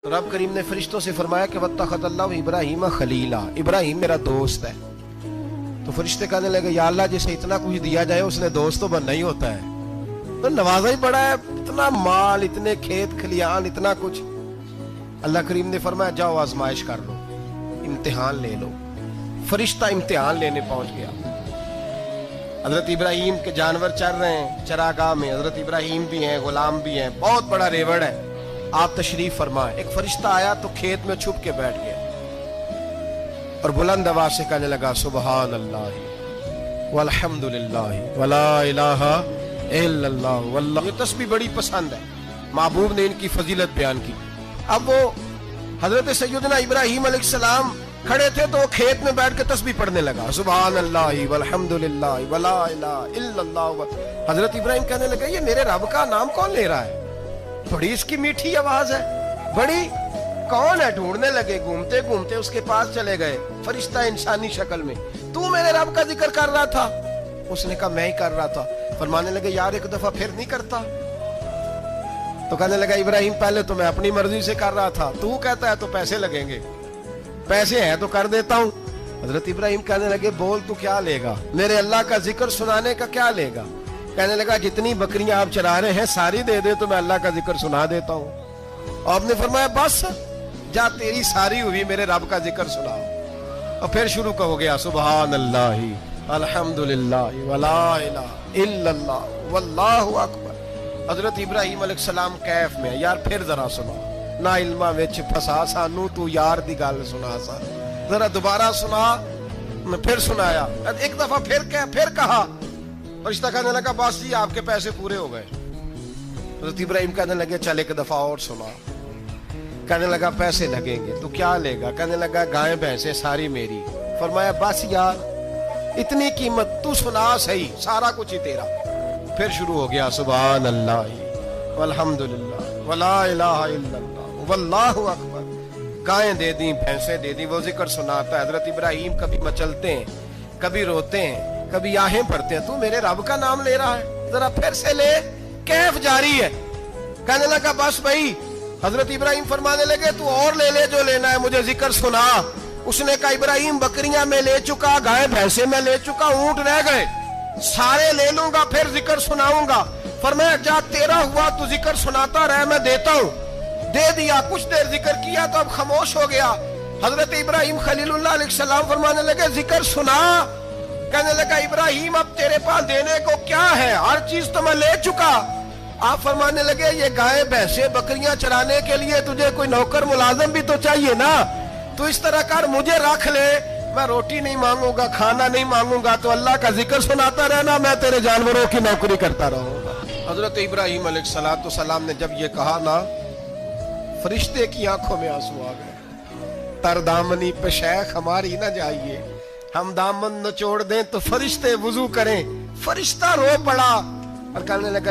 रब करीम ने फरिश्तों से फरमाया कि वत्तखज़ल्लाहु इब्राहीम खलीला, इब्राहिम मेरा दोस्त है। तो फरिश्ते कहने लगे या अल्लाह जिसे इतना कुछ दिया जाए उसने दोस्त तो बनना ही होता है, तो नवाजा ही बड़ा है, इतना माल, इतने खेत खलियान, इतना कुछ। अल्लाह करीम ने फरमाया जाओ आजमाइश कर लो, इम्तिहान ले लो। फरिश्ता इम्तिहान लेने पहुंच गया। हजरत इब्राहिम के जानवर चर रहे हैं चरागाह में, हजरत इब्राहिम भी हैं, गुलाम भी हैं, बहुत बड़ा रेवड़ है। आप तशरीफ फरमाए। एक फरिश्ता आया तो खेत में छुप के बैठ गया और बुलंद आवाज से कहने लगा सुबहान अल्लाह वल्हम्दुलिल्लाह वला इलाहा इल्लल्लाह वल्लाह। ये तस्बीह बड़ी पसंद है, महबूब ने इनकी फजीलत बयान की। अब वो हजरत सैयदना इब्राहिम अलैहिस्सलाम खड़े थे तो वो खेत में बैठ के तस्बीह पढ़ने लगा सुबहान अल्लाह वल्हम्दुलिल्लाह वला इलाहा इल्लल्लाह। हजरत इब्राहिम कहने लगे ये मेरे रब का नाम कौन ले रहा है, बड़ी इसकी मीठी आवाज है, बड़ी कौन है। ढूंढने लगे, घूमते घूमते उसके पास चले गए। फरिश्ता इंसानी शक्ल में, तू मेरे रब का जिक्र कर रहा था? उसने कहा मैं ही कर रहा था। फरमाने लगे यार एक दफा फिर नहीं करता? तो कहने लगा इब्राहिम पहले तो मैं अपनी मर्जी से कर रहा था, तू कहता है तो पैसे लगेंगे, पैसे हैं तो कर देता हूं। हजरत इब्राहिम कहने लगे बोल तू क्या लेगा, मेरे अल्लाह का जिक्र सुनाने का क्या लेगा? कहने लगा जितनी बकरियां आप चरा रहे हैं सारी दे दे तो मैं अल्लाह का जिक्र सुना देता हूं। और आपने फरमाया बस जा तेरी सारी हुई, मेरे रब का जिक्र सुनाओ। और फिर शुरू हो गया सुबहान अल्लाह अल्हम्दुलिल्लाह वला इलाहा इल्लल्लाह वल्लाहु अकबर। हजरत इब्राहिम अलैहिस्सलाम कैफ में, यार फिर जरा सुना, ना इल्मा विच फसा सानू, तू यार दी गल सुना सा, जरा दोबारा सुना। मैं फिर सुनाया, एक दफा फिर कहा। फरिश्ता कहने लगा बस जी आपके पैसे पूरे हो गए। हजरत इब्राहिम कहने लगे चल एक दफा और सुना। कहने लगा पैसे लगेंगे, तो क्या लेगा? कहने लगा गाय भैंसे सारी मेरी। फरमाया बस यार इतनी कीमत, तू सुना सही, सारा कुछ ही तेरा। फिर शुरू हो गया सुभान अल्लाह वल्हम्दुलिल्लाह वला इलाहा इल्लल्लाह वल्लाहु अकबर। गायें दे दी, भैंसे दे दी, वो जिक्र सुनाता है। हजरत इब्राहिम कभी मचलते हैं, कभी रोते हैं, कभी आहें भरते हैं, तू मेरे रब का नाम ले रहा है, जरा फिर से ले। कैफ जारी है। कहने लगा बस भाई। हजरत इब्राहिम फरमाने लगे तू और ले ले जो लेना है, मुझे जिक्र सुना। उसने कहा इब्राहिम बकरियां मैं ले चुका, गाय भैंसे मैं ले चुका, ऊंट रह गए, सारे ले लूंगा फिर जिक्र सुनाऊंगा। फरमाया जा तेरा हुआ तू जिक्र सुनाता रह, मैं देता हूं। दे दिया, कुछ देर जिक्र किया तो अब खामोश हो गया। हजरत इब्राहिम खलीलुल्लाह अलैहिस्सलाम फरमाने लगे जिक्र सुना। कहने लगा इब्राहिम अब तेरे पास देने को क्या है, हर चीज तो मैं ले चुका। आप फरमाने लगे ये गाय भैंसे बकरियां चराने के लिए तुझे कोई नौकर मुलाजिम भी तो चाहिए ना, तो इस तरह कर मुझे रख ले, मैं रोटी नहीं मांगूंगा, खाना नहीं मांगूंगा, तो अल्लाह का जिक्र सुनाता रहना, मैं तेरे जानवरों की नौकरी करता रहूंगा। हजरत इब्राहिम अलैहिस्सलाम ने जब ये कहा ना, फरिश्ते की आंखों में आंसू आ गए। तरदामनी पे शेख हमारी ना जाइए, हम दामन न छोड़ दें तो फरिश्ते वुजू करें। फरिश्ता रो पड़ा और कहने लगा